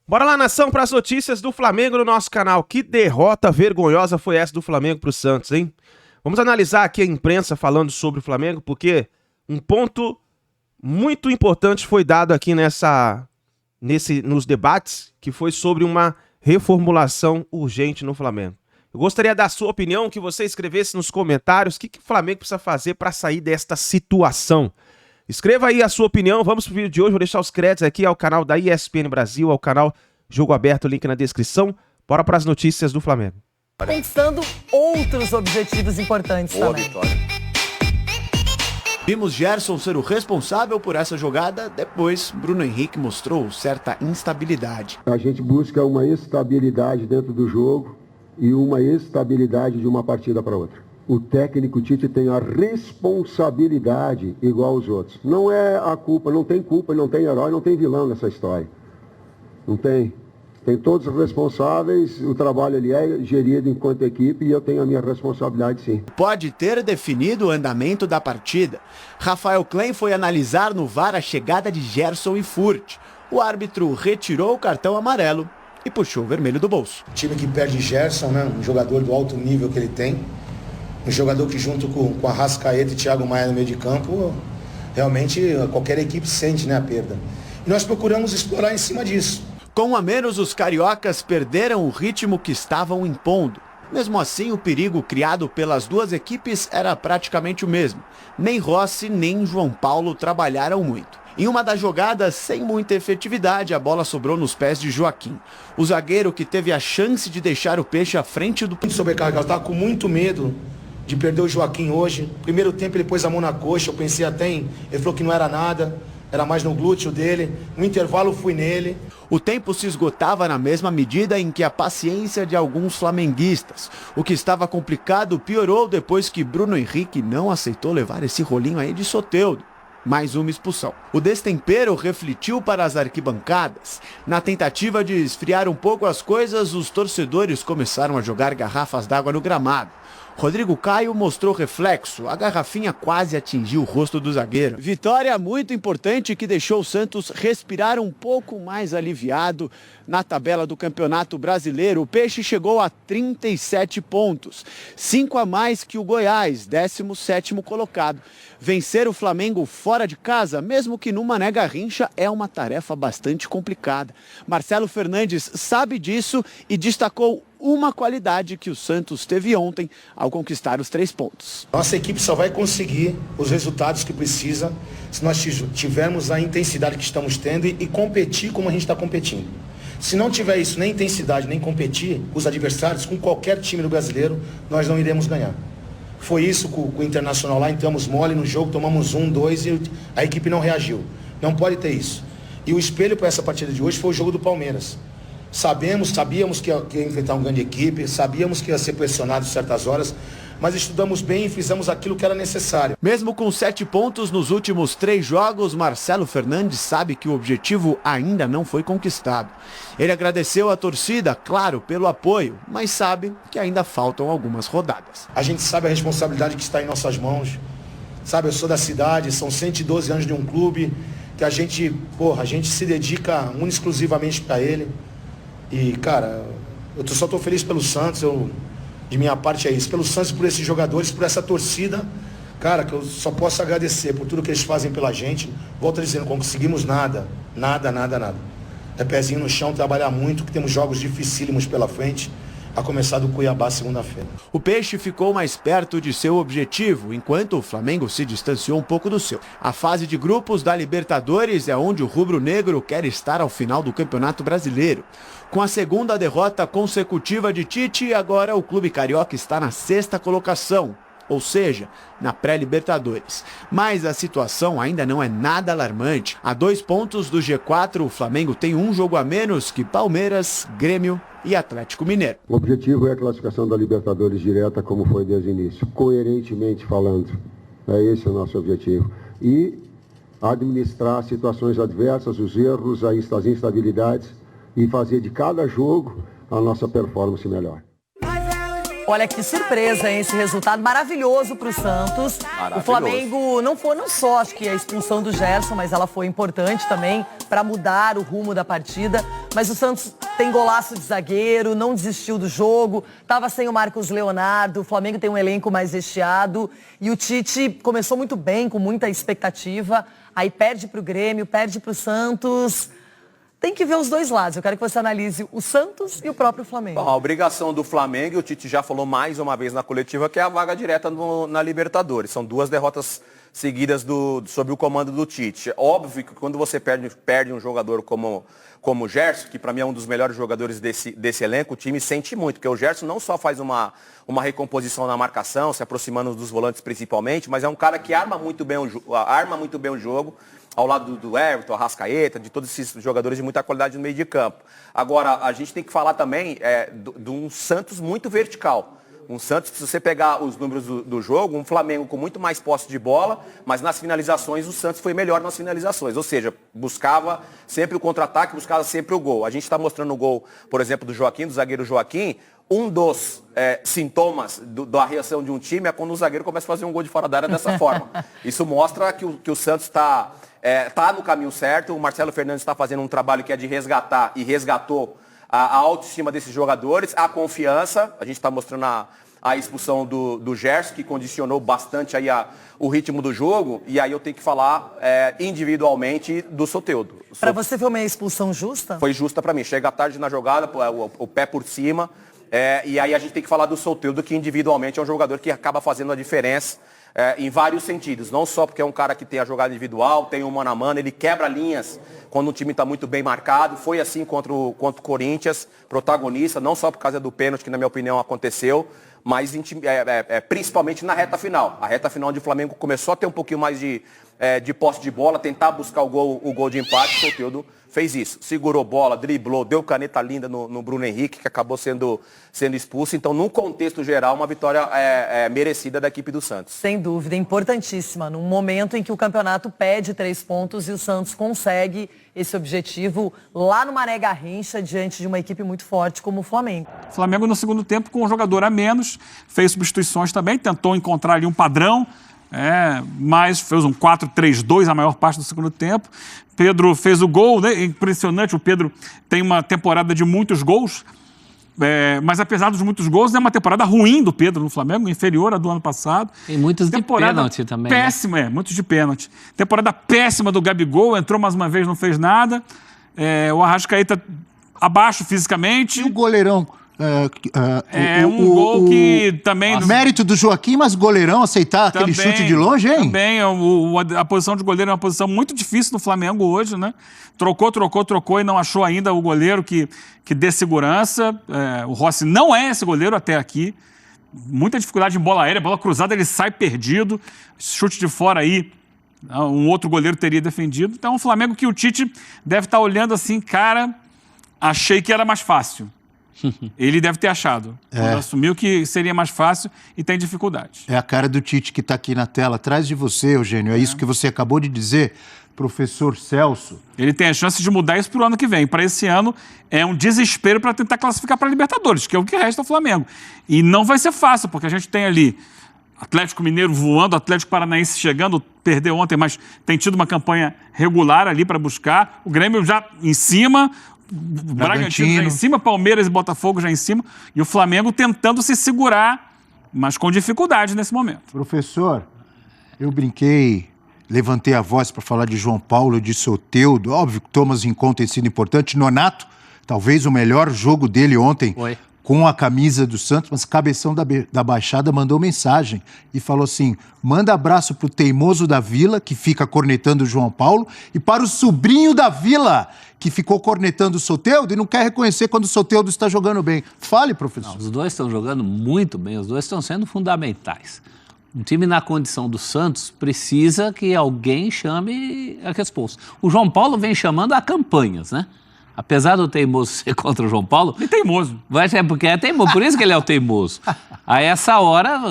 Bora lá, nação, para as notícias do Flamengo no nosso canal. Que derrota vergonhosa foi essa do Flamengo pro Santos, hein? Vamos analisar aqui a imprensa falando sobre o Flamengo, porque um ponto muito importante foi dado aqui nos debates, que foi sobre uma reformulação urgente no Flamengo. Eu gostaria da sua opinião, que você escrevesse nos comentários o que o Flamengo precisa fazer para sair desta situação. Escreva aí a sua opinião, vamos pro vídeo de hoje, vou deixar os créditos aqui ao canal da ESPN Brasil, ao canal Jogo Aberto, link na descrição. Bora para as notícias do Flamengo. Conquistando outros objetivos importantes também. Vitória. Vimos Gerson ser o responsável por essa jogada, depois Bruno Henrique mostrou certa instabilidade. A gente busca uma estabilidade dentro do jogo e uma estabilidade de uma partida para outra. O técnico Tite tem a responsabilidade igual aos outros. Não é a culpa, não tem herói, não tem vilão nessa história. Não tem. Tem todos os responsáveis, o trabalho ali é gerido enquanto equipe e eu tenho a minha responsabilidade sim. Pode ter definido o andamento da partida. Rafael Klein foi analisar no VAR a chegada de Gerson e Furt. O árbitro retirou o cartão amarelo e puxou o vermelho do bolso. Time que perde Gerson, né? Um jogador do alto nível que ele tem. Um jogador que junto com Arrascaeta e Thiago Maia no meio de campo, realmente qualquer equipe sente, né, a perda. E nós procuramos explorar em cima disso. Com um a menos, os cariocas perderam o ritmo que estavam impondo. Mesmo assim, o perigo criado pelas duas equipes era praticamente o mesmo. Nem Rossi nem João Paulo trabalharam muito. Em uma das jogadas, sem muita efetividade, a bola sobrou nos pés de Joaquim. O zagueiro que teve a chance de deixar o Peixe à frente do... Sobrecarregado, estava com muito medo de perder o Joaquim hoje. Primeiro tempo ele pôs a mão na coxa, eu pensei até em... Ele falou que não era nada, era mais no glúteo dele. No intervalo fui nele. O tempo se esgotava na mesma medida em que a paciência de alguns flamenguistas. O que estava complicado piorou depois que Bruno Henrique não aceitou levar esse rolinho aí de Soteldo. Mais uma expulsão. O destempero refletiu para as arquibancadas. Na tentativa de esfriar um pouco as coisas, os torcedores começaram a jogar garrafas d'água no gramado. Rodrigo Caio mostrou reflexo, a garrafinha quase atingiu o rosto do zagueiro. Vitória muito importante que deixou o Santos respirar um pouco mais aliviado na tabela do Campeonato Brasileiro. O Peixe chegou a 37 pontos, 5 a mais que o Goiás, 17º colocado. Vencer o Flamengo fora de casa, mesmo que no Mané Garrincha, é uma tarefa bastante complicada. Marcelo Fernandes sabe disso e destacou uma qualidade que o Santos teve ontem ao conquistar os 3 pontos. Nossa equipe só vai conseguir os resultados que precisa se nós tivermos a intensidade que estamos tendo e competir como a gente está competindo. Se não tiver isso, nem intensidade, nem competir com os adversários, com qualquer time do brasileiro, nós não iremos ganhar. Foi isso com o Internacional lá, entramos mole no jogo, tomamos 1, 2 e a equipe não reagiu. Não pode ter isso. E o espelho para essa partida de hoje foi o jogo do Palmeiras. Sabíamos que ia enfrentar uma grande equipe, sabíamos que ia ser pressionado em certas horas, mas estudamos bem e fizemos aquilo que era necessário. Mesmo com 7 pontos nos últimos 3 jogos, Marcelo Fernandes sabe que o objetivo ainda não foi conquistado. Ele agradeceu à torcida, claro, pelo apoio, mas sabe que ainda faltam algumas rodadas. A gente sabe a responsabilidade que está em nossas mãos. Sabe, eu sou da cidade, são 112 anos de um clube que a gente se dedica exclusivamente para ele. E, cara, eu só estou feliz pelo Santos, de minha parte é isso. Pelo Santos, por esses jogadores, por essa torcida, cara, que eu só posso agradecer por tudo que eles fazem pela gente. Volto a dizer, não conseguimos nada. É pezinho no chão, trabalhar muito, que temos jogos dificílimos pela frente, a começar do Cuiabá segunda-feira. O Peixe ficou mais perto de seu objetivo, enquanto o Flamengo se distanciou um pouco do seu. A fase de grupos da Libertadores é onde o rubro-negro quer estar ao final do Campeonato Brasileiro. Com a segunda derrota consecutiva de Tite, agora o clube carioca está na 6ª colocação, ou seja, na pré-Libertadores. Mas a situação ainda não é nada alarmante. A 2 pontos do G4, o Flamengo tem um jogo a menos que Palmeiras, Grêmio e Atlético Mineiro. O objetivo é a classificação da Libertadores direta, como foi desde o início, coerentemente falando. É esse o nosso objetivo. E administrar situações adversas, os erros, as instabilidades e fazer de cada jogo a nossa performance melhor. Olha que surpresa, hein, esse resultado maravilhoso para o Santos. O Flamengo não só, acho que a expulsão do Gerson, mas ela foi importante também para mudar o rumo da partida. Mas o Santos tem golaço de zagueiro, não desistiu do jogo, estava sem o Marcos Leonardo, o Flamengo tem um elenco mais recheado e o Tite começou muito bem, com muita expectativa, aí perde para o Grêmio, perde para o Santos. Tem que ver os dois lados. Eu quero que você analise o Santos e o próprio Flamengo. Bom, a obrigação do Flamengo, e o Tite já falou mais uma vez na coletiva, que é a vaga direta na Libertadores. São 2 derrotas seguidas sob o comando do Tite. Óbvio que quando você perde um jogador como o Gerson, que para mim é um dos melhores jogadores desse elenco, o time sente muito, porque o Gerson não só faz uma recomposição na marcação, se aproximando dos volantes principalmente, mas é um cara que arma muito bem o jogo, ao lado do Everton, Arrascaeta, de todos esses jogadores de muita qualidade no meio de campo. Agora, a gente tem que falar também de um Santos muito vertical. Um Santos, se você pegar os números do jogo, um Flamengo com muito mais posse de bola, mas nas finalizações o Santos foi melhor nas finalizações. Ou seja, buscava sempre o contra-ataque, buscava sempre o gol. A gente está mostrando o gol, por exemplo, do Joaquim, do zagueiro Joaquim. Um dos sintomas da reação de um time é quando o zagueiro começa a fazer um gol de fora da área dessa forma. Isso mostra que o Santos está no caminho certo. O Marcelo Fernandes está fazendo um trabalho que é de resgatar e resgatou a autoestima desses jogadores, a confiança. A gente está mostrando a expulsão do Gerson, que condicionou bastante aí o ritmo do jogo. E aí eu tenho que falar individualmente do Soteldo. Para você foi uma expulsão justa? Foi justa para mim. Chega tarde na jogada, o pé por cima. E aí a gente tem que falar do Soteldo, que individualmente é um jogador que acaba fazendo a diferença em vários sentidos. Não só porque é um cara que tem a jogada individual, tem um mano a mano, ele quebra linhas quando o time está muito bem marcado. Foi assim contra o Corinthians, protagonista, não só por causa do pênalti, que na minha opinião aconteceu, mas principalmente na reta final. A reta final onde o Flamengo começou a ter um pouquinho mais de posse de bola, tentar buscar o gol de empate. O Soteldo fez isso, segurou bola, driblou, deu caneta linda no Bruno Henrique, que acabou sendo expulso. Então, num contexto geral, uma vitória merecida da equipe do Santos. Sem dúvida, importantíssima. Num momento em que o campeonato pede 3 pontos e o Santos consegue esse objetivo lá no Mané Garrincha, diante de uma equipe muito forte como o Flamengo. O Flamengo, no segundo tempo, com um jogador a menos, fez substituições também, tentou encontrar ali um padrão, mas fez um 4-3-2 a maior parte do segundo tempo. Pedro fez o gol, né? Impressionante, o Pedro tem uma temporada de muitos gols, mas apesar dos muitos gols, é uma temporada ruim do Pedro no Flamengo, inferior à do ano passado. Tem muitos de pênalti também. Péssima, né? Muitos de pênalti. Temporada péssima do Gabigol, entrou mais uma vez, não fez nada. O Arrascaeta abaixo fisicamente. E o goleirão? Gol que também... Mérito do Joaquim, mas goleirão aceitar aquele chute de longe, hein? Também, a posição de goleiro é uma posição muito difícil no Flamengo hoje, né? Trocou e não achou ainda o goleiro que dê segurança. O Rossi não é esse goleiro até aqui. Muita dificuldade em bola aérea, bola cruzada, ele sai perdido. Chute de fora aí, um outro goleiro teria defendido. Então, o Flamengo que o Tite deve estar olhando assim, cara, achei que era mais fácil. Ele deve ter achado. Quando assumiu que seria mais fácil e tem dificuldade. É a cara do Tite que está aqui na tela, atrás de você, Eugênio. É isso que você acabou de dizer, professor Celso. Ele tem a chance de mudar isso para o ano que vem. Para esse ano, é um desespero para tentar classificar para a Libertadores, que é o que resta ao Flamengo. E não vai ser fácil, porque a gente tem ali Atlético Mineiro voando, Atlético Paranaense chegando, perdeu ontem, mas tem tido uma campanha regular ali para buscar. O Grêmio já em cima... Bragantino já em cima, Palmeiras e Botafogo já em cima, e o Flamengo tentando se segurar, mas com dificuldade nesse momento. Professor, eu brinquei, levantei a voz para falar de João Paulo, de Soteldo, óbvio que Thomas Rincon tem sido importante, Nonato, talvez o melhor jogo dele ontem, com a camisa do Santos, mas Cabeção da Baixada mandou mensagem e falou assim, manda abraço pro teimoso da Vila, que fica cornetando o João Paulo, e para o sobrinho da Vila, que ficou cornetando o Soteldo e não quer reconhecer quando o Soteldo está jogando bem. Fale, professor. Não, os dois estão jogando muito bem, os dois estão sendo fundamentais. Um time na condição do Santos precisa que alguém chame a responsa. O João Paulo vem chamando a campanhas, né? Apesar do teimoso ser contra o João Paulo... É teimoso. Porque é teimoso, por isso que ele é o teimoso. A essa hora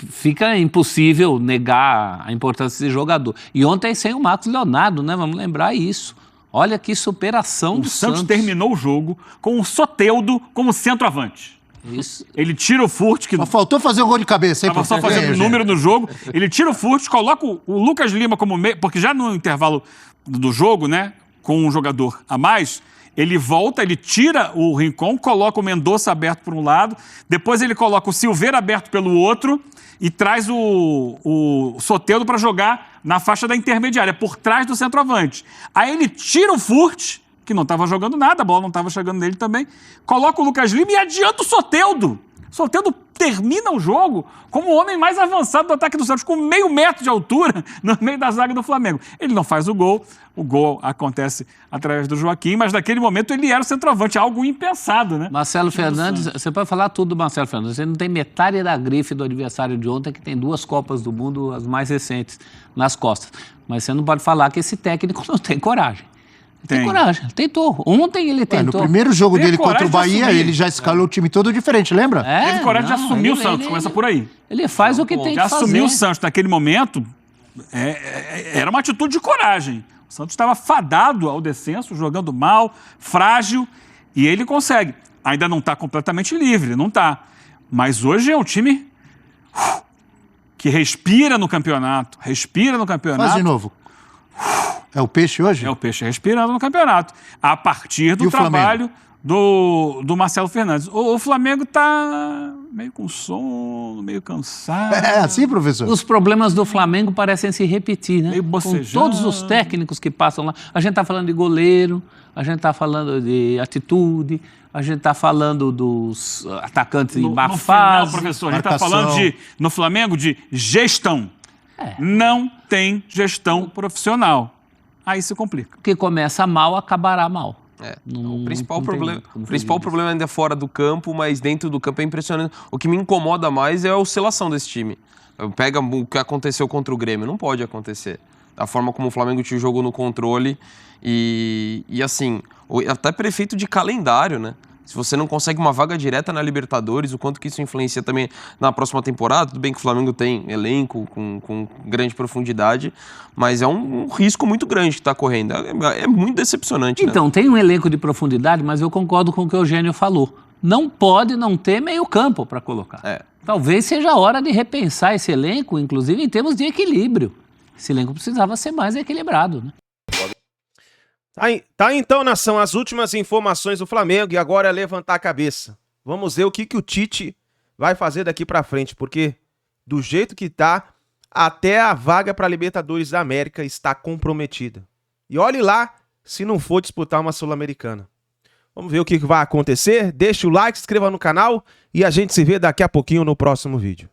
fica impossível negar a importância desse jogador. E ontem sem o Marcos Leonardo, né? Vamos lembrar isso. Olha que superação do Santos. O Santos terminou o jogo com o Soteldo como centroavante. Isso. Ele tira o Furt, que Mas faltou fazer um gol de cabeça, hein? estava só fazendo número no jogo. Ele tira o Furt, coloca o Lucas Lima como meio, porque já no intervalo do jogo, né, com um jogador a mais, ele volta, ele tira o Rincon, coloca o Mendonça aberto por um lado, depois ele coloca o Silveira aberto pelo outro e traz o Soteldo para jogar na faixa da intermediária, por trás do centroavante. Aí ele tira o Furt, que não estava jogando nada, a bola não estava chegando nele também, coloca o Lucas Lima e adianta o Soteldo. O Soteldo termina o jogo como o homem mais avançado do ataque do Santos, com meio metro de altura no meio da zaga do Flamengo. Ele não faz o gol acontece através do Joaquim, mas naquele momento ele era o centroavante, algo impensado, né? Marcelo Fernandes, você pode falar tudo do Marcelo Fernandes, ele não tem metade da grife do adversário de ontem, que tem 2 Copas do Mundo, as mais recentes, nas costas. Mas você não pode falar que esse técnico não tem coragem. Tem coragem, tentou. Ontem ele tentou. No primeiro jogo Teve dele contra o coragem de Bahia, assumir. ele já escalou o time todo diferente, lembra? Teve coragem de assumir o Santos, começa por aí. Ele faz o que tem que fazer. De assumir o Santos naquele momento, era uma atitude de coragem. O Santos estava fadado ao descenso, jogando mal, frágil, e ele consegue. Ainda não está completamente livre, não está. Mas hoje é um time que respira no campeonato. Faz de novo. É o Peixe hoje? É o Peixe respirando no campeonato. A partir do trabalho do Marcelo Fernandes. O Flamengo está meio com sono, meio cansado. É assim, professor? Os problemas do Flamengo parecem se repetir, né? Meio Com bocejando. todos os técnicos que passam lá. A gente está falando de goleiro, a gente está falando de atitude, a gente está falando dos atacantes em má No fase. final, professor, a gente está marcação. falando no Flamengo de gestão. Não tem gestão profissional. Aí se complica. O que começa mal, acabará mal. O principal problema ainda é fora do campo, mas dentro do campo é impressionante. O que me incomoda mais é a oscilação desse time. Pega o que aconteceu contra o Grêmio, não pode acontecer. A forma como o Flamengo te jogou no controle e assim, até prefeito de calendário, né? Se você não consegue uma vaga direta na Libertadores, o quanto que isso influencia também na próxima temporada. Tudo bem que o Flamengo tem elenco com grande profundidade, mas é um risco muito grande que está correndo. É muito decepcionante. Então, né? tem um elenco de profundidade, mas eu concordo com o que o Eugênio falou. Não pode não ter meio campo para colocar. Talvez seja a hora de repensar esse elenco, inclusive em termos de equilíbrio. Esse elenco precisava ser mais equilibrado, né? Tá então, nação, as últimas informações do Flamengo, e agora é levantar a cabeça. Vamos ver o que o Tite vai fazer daqui pra frente, porque do jeito que tá, até a vaga pra Libertadores da América está comprometida. E olhe lá se não for disputar uma Sul-Americana. Vamos ver o que vai acontecer. Deixa o like, se inscreva no canal e a gente se vê daqui a pouquinho no próximo vídeo.